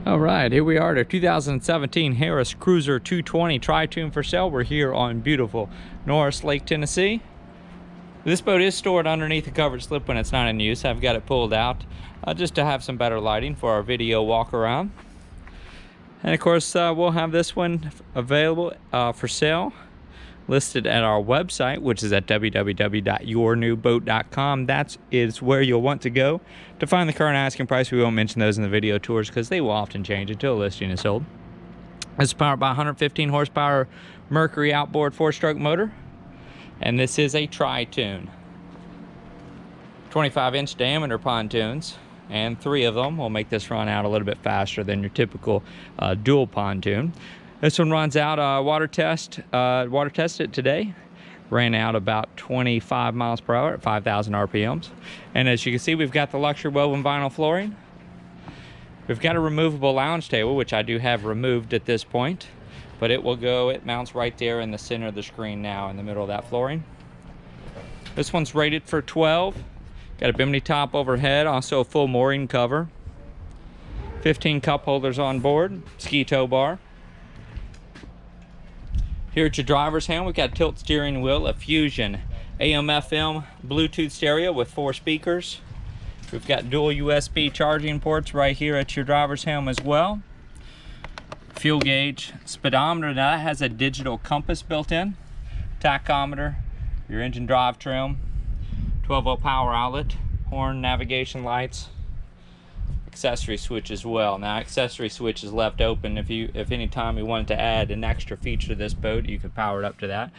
All right, here we are, the 2017 Harris Cruiser 220 Tritoon for sale. We're here on beautiful Norris Lake, Tennessee. This boat is stored underneath the covered slip when it's not in use. I've got it pulled out just to have some better lighting for our video walk around. And of course, we'll have this one available for sale, listed at our website, which is at www.yournewboat.com. That is where you'll want to go to find the current asking price. We won't mention those in the video tours because they will often change until a listing is sold. It's powered by 115 horsepower Mercury outboard 4-stroke motor, and this is a Tritoon. 25-inch diameter pontoons, and 3 of them will make this run out a little bit faster than your typical dual pontoon. This one runs out water tested today. Ran out about 25 miles per hour at 5,000 RPMs. And as you can see, we've got the luxury woven vinyl flooring. We've got a removable lounge table, which I do have removed at this point, but it mounts right there in the center of the screen now in the middle of that flooring. This one's rated for 12. Got a Bimini top overhead, also a full mooring cover. 15 cup holders on board, ski tow bar. Here at your driver's hand, we've got a tilt steering wheel, a Fusion AM/FM Bluetooth stereo with 4 speakers. We've got dual USB charging ports right here at your driver's hand as well. Fuel gauge, speedometer, now that has a digital compass built in. Tachometer, your engine drive trim, 12-volt power outlet, horn, navigation lights, accessory switch as well. Now, accessory switch is left open. If any time you wanted to add an extra feature to this boat, you could power it up to that.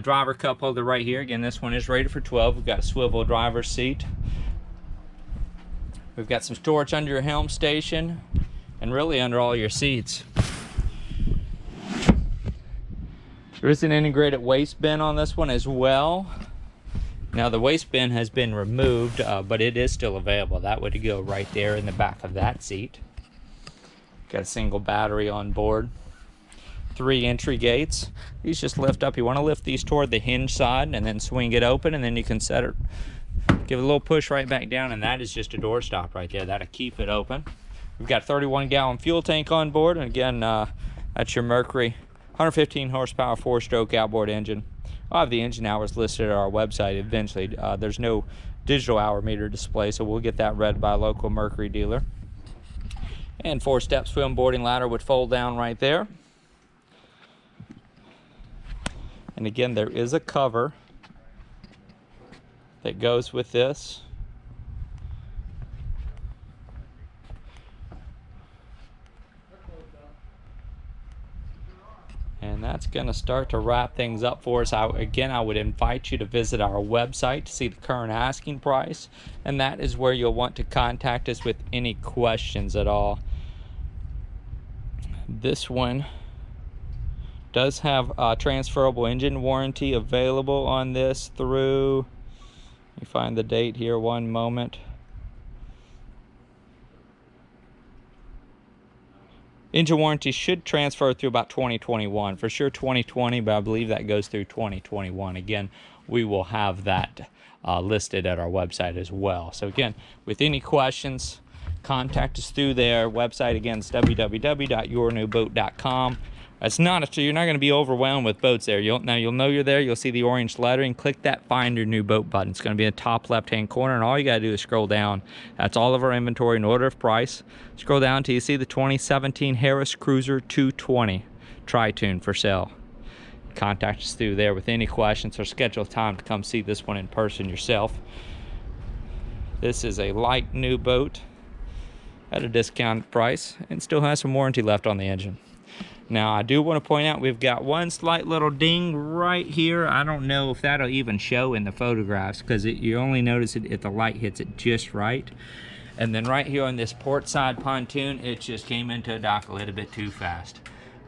Driver cup holder right here. Again, this one is rated for 12. We've got a swivel driver's seat. We've got some storage under your helm station and really under all your seats. There is an integrated waste bin on this one as well. Now, the waste bin has been removed, but it is still available. That would go right there in the back of that seat. Got a single battery on board. 3 entry gates. These just lift up. You want to lift these toward the hinge side and then swing it open, and then you can set it, give it a little push right back down, and that is just a door stop right there. That'll keep it open. We've got a 31-gallon fuel tank on board, and again, that's your Mercury 115 horsepower 4-stroke outboard engine. I'll have the engine hours listed at our website eventually. There's no digital hour meter display, so we'll get that read by a local Mercury dealer. And 4-step swim boarding ladder would fold down right there. And again, there is a cover that goes with this. And that's going to start to wrap things up for us. Again, I would invite you to visit our website to see the current asking price, and that is where you'll want to contact us with any questions at all. This one does have a transferable engine warranty available on this through, let me find the date here, one moment. Engine warranty should transfer through about 2021. For sure 2020, but I believe that goes through 2021. Again, we will have that listed at our website as well. So again, with any questions, contact us through their website. Again, it's www.yournewboat.com. You're not going to be overwhelmed with boats there. You'll know you're there. You'll see the orange lettering. Click that Find Your New Boat button. It's going to be in the top left-hand corner, and all you got to do is scroll down. That's all of our inventory in order of price. Scroll down till you see the 2017 Harris Cruiser 220 Tritoon for sale. Contact us through there with any questions or schedule time to come see this one in person yourself. This is a light new boat at a discounted price and still has some warranty left on the engine. Now, I do want to point out we've got one slight little ding right here. I don't know if that'll even show in the photographs because you only notice it if the light hits it just right. And then right here on this port side pontoon, it just came into a dock a little bit too fast.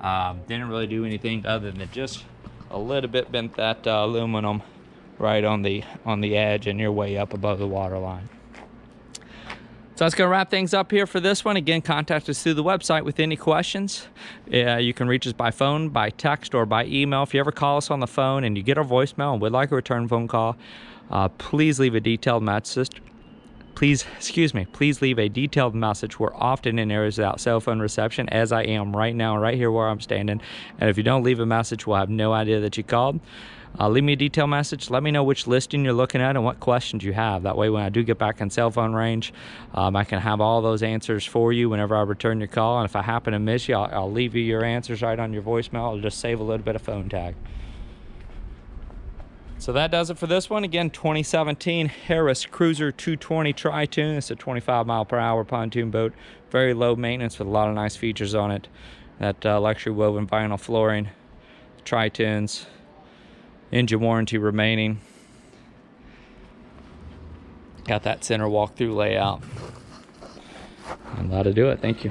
Didn't really do anything other than just a little bit bent that aluminum right on the edge and you're way up above the water line. So that's going to wrap things up here for this one. Again, contact us through the website with any questions. You can reach us by phone, by text, or by email. If you ever call us on the phone and you get our voicemail and would like a return phone call, please leave a detailed message. please leave a detailed message. We're often in areas without cell phone reception, as I am right now, right here where I'm standing. And if you don't leave a message, we'll have no idea that you called. Leave me a detailed message. Let me know which listing you're looking at and what questions you have. That way, when I do get back in cell phone range, I can have all those answers for you whenever I return your call. And if I happen to miss you, I'll leave you your answers right on your voicemail. I'll just save a little bit of phone tag. So that does it for this one. Again, 2017 Harris Cruiser 220 Tritoon. It's a 25-mile-per-hour pontoon boat. Very low maintenance with a lot of nice features on it. That luxury woven vinyl flooring, Tritoons, engine warranty remaining. Got that center walk-through layout. And that'll do it. Thank you.